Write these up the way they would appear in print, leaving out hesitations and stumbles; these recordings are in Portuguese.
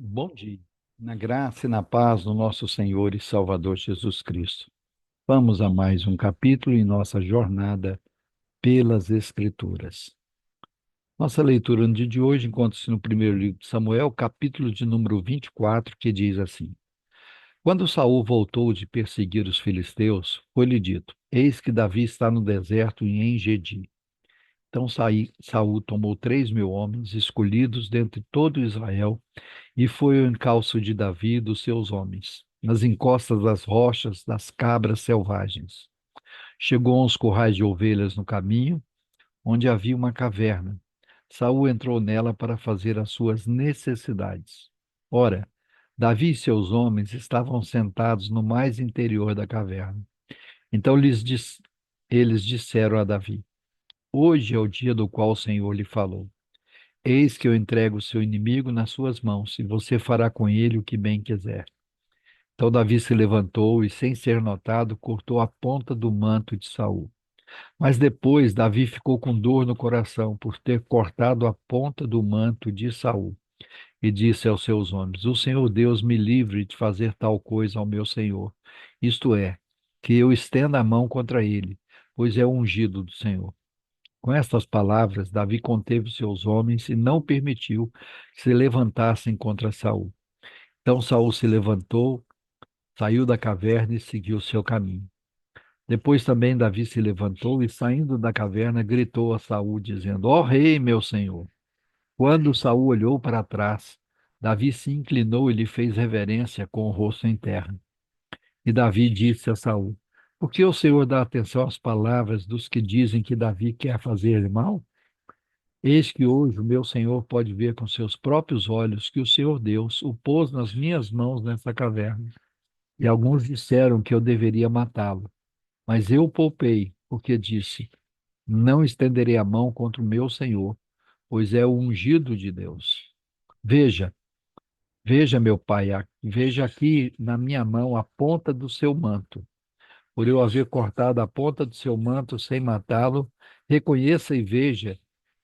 Bom dia, na graça e na paz do nosso Senhor e Salvador Jesus Cristo. Vamos a mais um capítulo em nossa jornada pelas Escrituras. Nossa leitura no dia de hoje encontra-se no primeiro livro de Samuel, capítulo de número 24, que diz assim: Quando Saul voltou de perseguir os filisteus, foi-lhe dito: Eis que Davi está no deserto em En-Gedi. Então Saul tomou 3.000 homens escolhidos dentre todo Israel e foi ao encalço de Davi e dos seus homens, nas encostas das rochas das cabras selvagens. Chegou aos currais de ovelhas no caminho, onde havia uma caverna. Saul entrou nela para fazer as suas necessidades. Ora, Davi e seus homens estavam sentados no mais interior da caverna. Então eles disseram a Davi: Hoje é o dia do qual o Senhor lhe falou. Eis que eu entrego o seu inimigo nas suas mãos, e você fará com ele o que bem quiser. Então Davi se levantou e, sem ser notado, cortou a ponta do manto de Saul. Mas depois Davi ficou com dor no coração por ter cortado a ponta do manto de Saul e disse aos seus homens: O Senhor Deus me livre de fazer tal coisa ao meu senhor. Isto é, que eu estenda a mão contra ele, pois é o ungido do Senhor. Com estas palavras, Davi conteve seus homens e não permitiu que se levantassem contra Saul. Então Saul se levantou, saiu da caverna e seguiu seu caminho. Depois também Davi se levantou e, saindo da caverna, gritou a Saul, dizendo: Ó rei, meu senhor! Quando Saul olhou para trás, Davi se inclinou e lhe fez reverência com o rosto em terra. E Davi disse a Saul: Por que o Senhor dá atenção às palavras dos que dizem que Davi quer fazer mal? Eis que hoje o meu senhor pode ver com seus próprios olhos que o Senhor Deus o pôs nas minhas mãos nessa caverna. E alguns disseram que eu deveria matá-lo. Mas eu o poupei, porque disse: Não estenderei a mão contra o meu senhor, pois é o ungido de Deus. Veja, veja, meu pai, veja aqui na minha mão a ponta do seu manto. Por eu haver cortado a ponta do seu manto sem matá-lo, reconheça e veja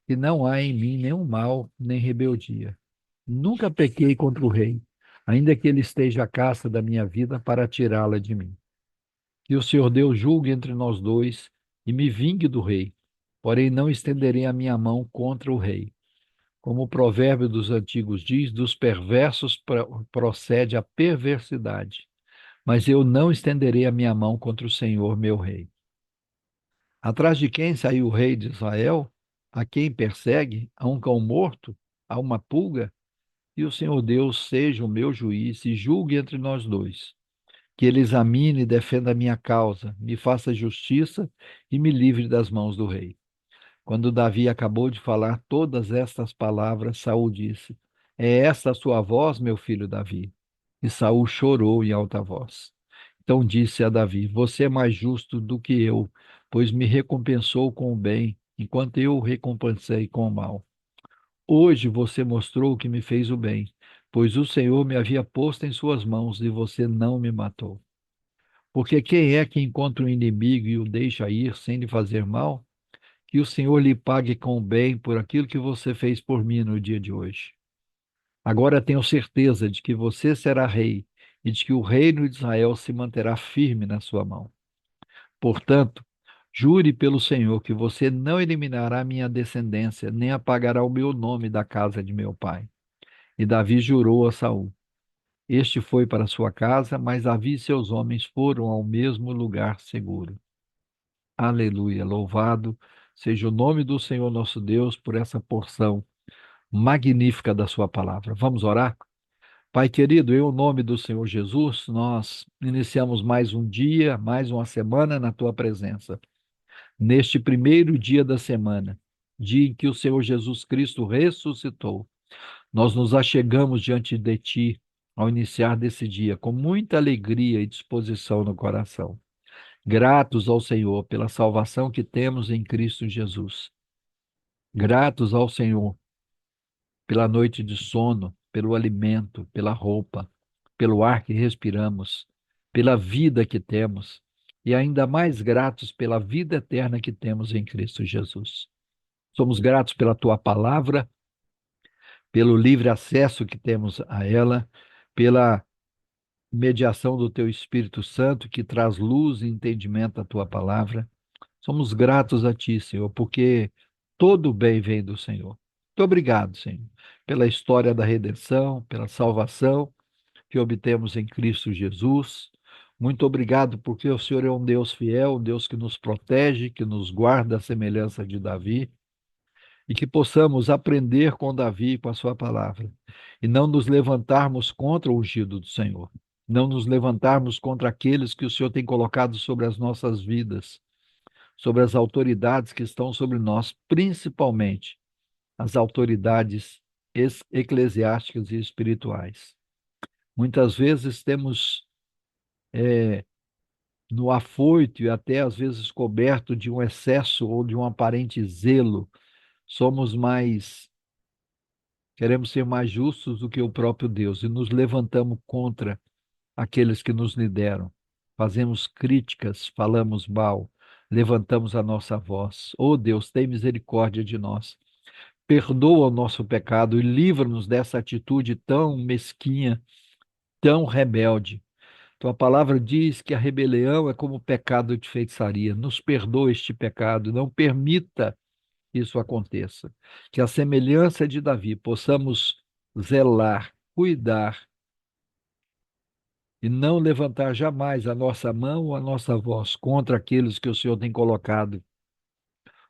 que não há em mim nenhum mal, nem rebeldia. Nunca pequei contra o rei, ainda que ele esteja à caça da minha vida para tirá-la de mim. Que o Senhor Deus julgue entre nós dois e me vingue do rei. Porém, não estenderei a minha mão contra o rei. Como o provérbio dos antigos diz, dos perversos procede a perversidade. Mas eu não estenderei a minha mão contra o Senhor, meu rei. Atrás de quem saiu o rei de Israel? A quem persegue? A um cão morto? A uma pulga? E o Senhor Deus seja o meu juiz e julgue entre nós dois. Que ele examine e defenda a minha causa, me faça justiça e me livre das mãos do rei. Quando Davi acabou de falar todas estas palavras, Saul disse: É esta a sua voz, meu filho Davi? E Saul chorou em alta voz. Então disse a Davi: Você é mais justo do que eu, pois me recompensou com o bem, enquanto eu o recompensei com o mal. Hoje você mostrou que me fez o bem, pois o Senhor me havia posto em suas mãos e você não me matou. Porque quem é que encontra um inimigo e o deixa ir sem lhe fazer mal? Que o Senhor lhe pague com o bem por aquilo que você fez por mim no dia de hoje. Agora tenho certeza de que você será rei e de que o reino de Israel se manterá firme na sua mão. Portanto, jure pelo Senhor que você não eliminará minha descendência, nem apagará o meu nome da casa de meu pai. E Davi jurou a Saul. Este foi para sua casa, mas Davi e seus homens foram ao mesmo lugar seguro. Aleluia. Louvado seja o nome do Senhor nosso Deus por essa porção magnífica da sua palavra. Vamos orar? Pai querido, em nome do Senhor Jesus, nós iniciamos mais um dia, mais uma semana na tua presença. Neste primeiro dia da semana, dia em que o Senhor Jesus Cristo ressuscitou, nós nos achegamos diante de ti ao iniciar desse dia com muita alegria e disposição no coração. Gratos ao Senhor pela salvação que temos em Cristo Jesus. Gratos ao Senhor pela noite de sono, pelo alimento, pela roupa, pelo ar que respiramos, pela vida que temos e ainda mais gratos pela vida eterna que temos em Cristo Jesus. Somos gratos pela tua palavra, pelo livre acesso que temos a ela, pela mediação do teu Espírito Santo que traz luz e entendimento à tua palavra. Somos gratos a ti, Senhor, porque todo o bem vem do Senhor. Muito obrigado, Senhor, pela história da redenção, pela salvação que obtemos em Cristo Jesus. Muito obrigado porque o Senhor é um Deus fiel, um Deus que nos protege, que nos guarda à semelhança de Davi, e que possamos aprender com Davi e com a sua palavra, e não nos levantarmos contra o ungido do Senhor, não nos levantarmos contra aqueles que o Senhor tem colocado sobre as nossas vidas, sobre as autoridades que estão sobre nós, principalmente as autoridades eclesiásticas e espirituais. Muitas vezes temos no afoito e até às vezes coberto de um excesso ou de um aparente zelo, somos mais, queremos ser mais justos do que o próprio Deus e nos levantamos contra aqueles que nos lideram. Fazemos críticas, falamos mal, levantamos a nossa voz. Oh Deus, tem misericórdia de nós. Perdoa o nosso pecado e livra-nos dessa atitude tão mesquinha, tão rebelde. Tua palavra diz que a rebelião é como o pecado de feitiçaria. Nos perdoa este pecado, não permita que isso aconteça. Que a semelhança de Davi possamos zelar, cuidar e não levantar jamais a nossa mão ou a nossa voz contra aqueles que o Senhor tem colocado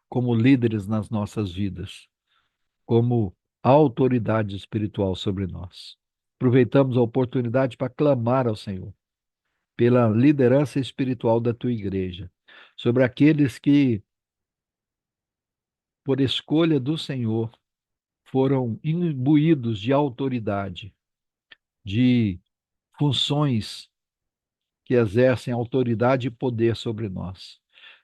como líderes nas nossas vidas, como autoridade espiritual sobre nós. Aproveitamos a oportunidade para clamar ao Senhor pela liderança espiritual da tua igreja, sobre aqueles que, por escolha do Senhor, foram imbuídos de autoridade, de funções que exercem autoridade e poder sobre nós.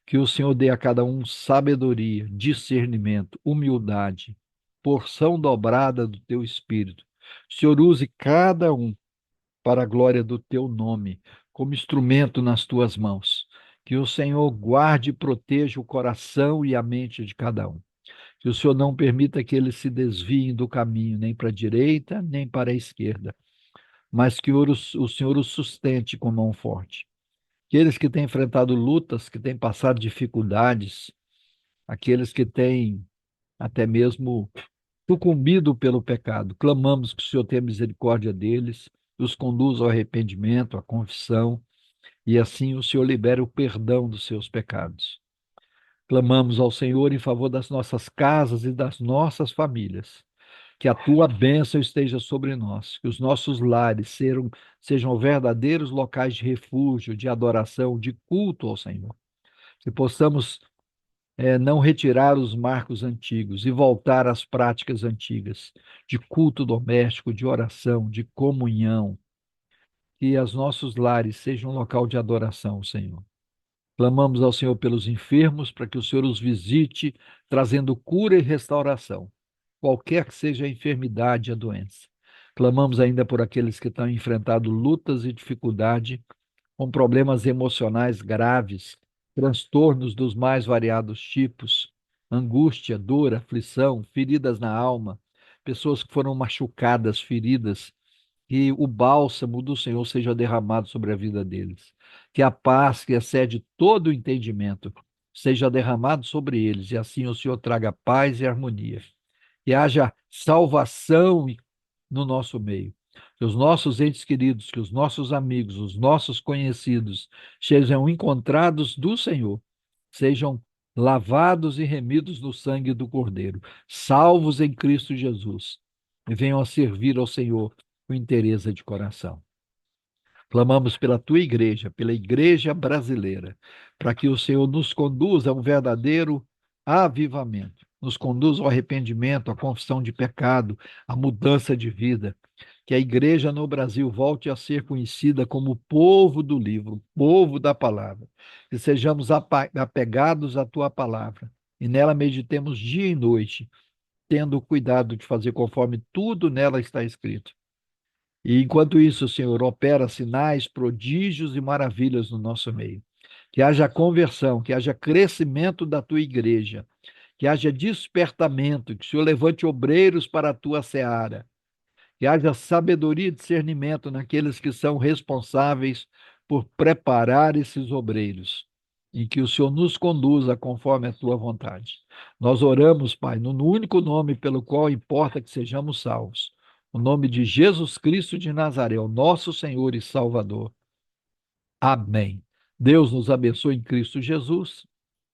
Que o Senhor dê a cada um sabedoria, discernimento, humildade, porção dobrada do teu espírito. O Senhor use cada um para a glória do teu nome, como instrumento nas tuas mãos. Que o Senhor guarde e proteja o coração e a mente de cada um. Que o Senhor não permita que eles se desviem do caminho, nem para a direita, nem para a esquerda, mas que o Senhor os sustente com mão forte. Aqueles que têm enfrentado lutas, que têm passado dificuldades, aqueles que têm até mesmo sucumbido pelo pecado, clamamos que o Senhor tenha misericórdia deles, os conduza ao arrependimento, à confissão, e assim o Senhor libere o perdão dos seus pecados. Clamamos ao Senhor em favor das nossas casas e das nossas famílias. Que a tua bênção esteja sobre nós, que os nossos lares sejam verdadeiros locais de refúgio, de adoração, de culto ao Senhor. Que possamos não retirar os marcos antigos e voltar às práticas antigas de culto doméstico, de oração, de comunhão. Que os nossos lares sejam um local de adoração, Senhor. Clamamos ao Senhor pelos enfermos, para que o Senhor os visite, trazendo cura e restauração, qualquer que seja a enfermidade e a doença. Clamamos ainda por aqueles que estão enfrentando lutas e dificuldade, com problemas emocionais graves, transtornos dos mais variados tipos, angústia, dor, aflição, feridas na alma, pessoas que foram machucadas, feridas, que o bálsamo do Senhor seja derramado sobre a vida deles. Que a paz que excede todo o entendimento seja derramado sobre eles, e assim o Senhor traga paz e harmonia. Que haja salvação no nosso meio. Que os nossos entes queridos, que os nossos amigos, os nossos conhecidos sejam encontrados do Senhor, sejam lavados e remidos no sangue do Cordeiro, salvos em Cristo Jesus, e venham a servir ao Senhor com interesse de coração. Clamamos pela tua igreja, pela igreja brasileira, para que o Senhor nos conduza a um verdadeiro avivamento, nos conduza ao arrependimento, à confissão de pecado, à mudança de vida. Que a igreja no Brasil volte a ser conhecida como o povo do livro, o povo da palavra. Que sejamos apegados à tua palavra e nela meditemos dia e noite, tendo cuidado de fazer conforme tudo nela está escrito. E enquanto isso, Senhor, opera sinais, prodígios e maravilhas no nosso meio. Que haja conversão, que haja crescimento da tua igreja, que haja despertamento, que o Senhor levante obreiros para a tua seara, que haja sabedoria e discernimento naqueles que são responsáveis por preparar esses obreiros, e que o Senhor nos conduza conforme a tua vontade. Nós oramos, Pai, no único nome pelo qual importa que sejamos salvos, o nome de Jesus Cristo de Nazaré, o nosso Senhor e Salvador. Amém. Deus nos abençoe em Cristo Jesus.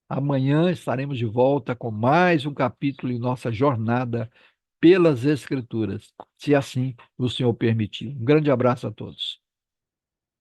Amanhã estaremos de volta com mais um capítulo em nossa jornada pelas Escrituras, se assim o Senhor permitir. Um grande abraço a todos.